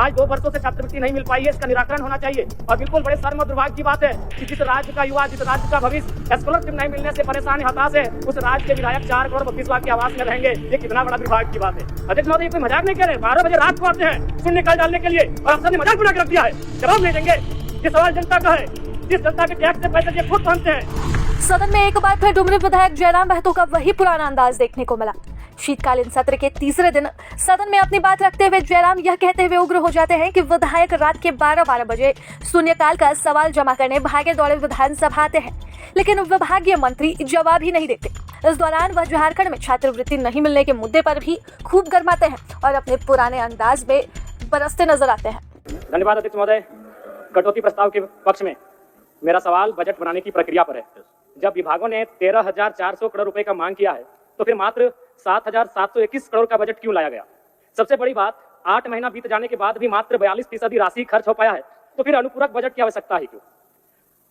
आज 2 वर्षों से छात्रवृत्ति नहीं मिल पाई है, इसका निराकरण होना चाहिए। और बिल्कुल बड़े शर्म और दुर्भाग्य की बात है कि जिस राज्य का युवा, जिस राज्य का भविष्य स्कॉलरशिप नहीं मिलने से परेशान हताश है, उस राज्य के विधायक 4 करोड़ 32 लाख के आवास में रहेंगे। ये कितना बड़ा दुर्भाग्य की बात है। अध्यक्ष महोदय, कोई मजाक नहीं कर रहे। 12 बजे रात को आते हैं शून्य काल डालने के लिए और अफसर ने मजाक बना के रख दिया है। जवाब नहीं देंगे। ये सवाल जनता का है, जिस जनता के टैक्स से पैसे ये खुद पहुंचते हैं। सदन में एक बार फिर डुमरी विधायक जयराम महतो का वही पुराना अंदाज देखने को मिला। शीतकालीन सत्र के तीसरे दिन सदन में अपनी बात रखते हुए जयराम यह कहते हुए उग्र हो जाते हैं कि विधायक रात के 12 बजे शून्यकाल का सवाल जमा करने भागे दौड़े विधानसभा आते हैं, लेकिन विभागीय मंत्री जवाब ही नहीं देते। इस दौरान वह झारखंड में छात्रवृत्ति नहीं मिलने के मुद्दे पर भी खूब गर्माते हैं और अपने पुराने अंदाज में बरसते नजर आते हैं। धन्यवाद अध्यक्ष महोदय। कटौती प्रस्ताव के पक्ष में मेरा सवाल बजट बनाने की प्रक्रिया पर है। जब विभागों ने 13,400 करोड़ रुपए का मांग किया है तो फिर मात्र 7,721 करोड़ का बजट क्यों लाया गया? सबसे बड़ी बात, 8 महीना बीत जाने के बाद भी मात्र 42% राशि खर्च हो पाया है, तो फिर अनुपूरक बजट की आवश्यकता है क्यों?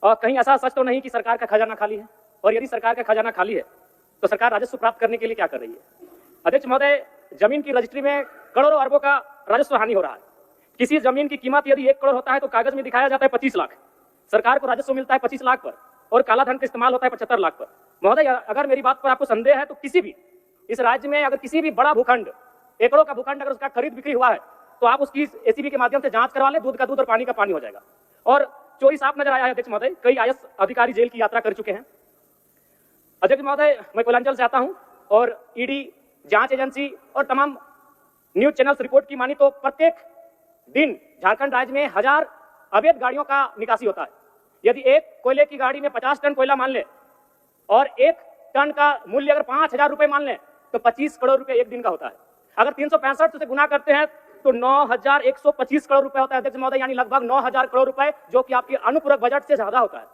और कहीं ऐसा सच तो नहीं कि सरकार का खजाना खाली है? और यदि सरकार का खजाना खाली है तो सरकार राजस्व प्राप्त करने के लिए क्या कर रही है? अध्यक्ष महोदय, जमीन की रजिस्ट्री में करोड़ों अरबों का राजस्व हानि हो रहा है। किसी जमीन की कीमत यदि 1 करोड़ होता है तो कागज में दिखाया जाता है 25 लाख। सरकार को राजस्व मिलता है 25 लाख पर और काला धन का इस्तेमाल होता है 75 लाख पर। महोदय, अगर मेरी बात पर आपको संदेह है तो किसी भी इस राज्य में अगर किसी भी बड़ा भूखंड, एकड़ों का भूखंड अगर उसका खरीद बिक्री हुआ है तो आप उसकी एसीबी के माध्यम से जांच करवा ले, दूध का दूध और पानी का पानी हो जाएगा। और चोरी साफ नजर आया है अध्यक्ष महोदय। कई आईएएस अधिकारी जेल की यात्रा कर चुके हैं। अध्यक्ष महोदय, मैं कोयलांचल से आता हूं और ईडी, जांच एजेंसी और तमाम न्यूज चैनल्स रिपोर्ट की मानी तो प्रत्येक दिन झारखंड राज्य में 1000 अवैध गाड़ियों का निकासी होता है। यदि एक कोयले की गाड़ी में 50 टन कोयला मान ले और 1 टन का मूल्य अगर 5,000 रुपए मान ले तो 25 करोड़ रुपए एक दिन का होता है। अगर 365 से गुना करते हैं तो 9,125 करोड़ रुपए होता है अध्यक्ष महोदय, यानी लगभग 9,000 करोड़ रुपए, जो कि आपकी अनुपूरक बजट से ज्यादा होता है।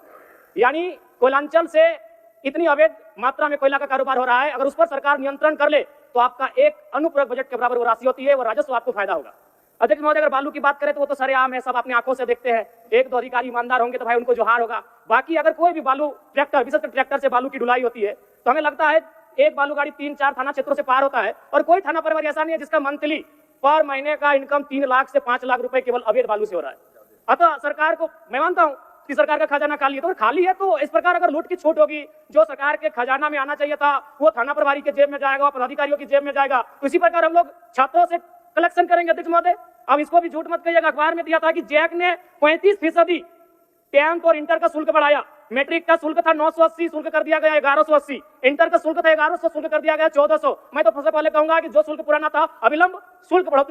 यानी कोयलांचल से इतनी अवैध मात्रा में कोयला का कारोबार हो रहा है, अगर उस पर सरकार नियंत्रण कर ले तो आपका एक अनुपूरक बजट के बराबर वो राशि होती है, वो राजस्व आपको फायदा होगा। अध्यक्ष महोदय, अगर बालू की बात करें तो वो तो सरेआम है, सब अपनी आंखों से देखते हैं। 1-2 अधिकारी ईमानदार होंगे तो भाई उनको जोहार होगा। बाकी अगर कोई भी बालू ट्रैक्टर, विशेषकर ट्रैक्टर से बालू की ढुलाई होती है तो हमें लगता है एक बालू गाड़ी 3-4 थाना क्षेत्रों से पार होता है और कोई थाना परिवार ऐसा नहीं है जिसका मंथली पर महीने का इनकम 3 लाख से 5 लाख रुपए केवल अवैध बालू से हो रहा है। अतः सरकार को मैं मानता हूं कि सरकार का खजाना खाली है, तो खाली है तो इस प्रकार अगर लूट की छूट होगी, जो सरकार के खजाना में आना चाहिए था वो थाना प्रभारी के जेब में जाएगा, पदाधिकारियों की जेब में जाएगा। तो इसी प्रकार हम लोग छात्रों से कलेक्शन करेंगे अध्यक्ष महोदय। अब इसको भी झूठ मत कहिएगा। अखबार में दिया था कि जैक ने 35% 10th और इंटर का शुल्क बढ़ाया। मैट्रिक का शुल्क था 980, शुल्क कर दिया गया 1180। इंटर का शुल्क था 1100, शुल्क कर दिया गया 1400। मैं तो सबसे पहले कहूंगा कि जो शुल्क पुराना था अविलंब शुल्क बढ़ोतरी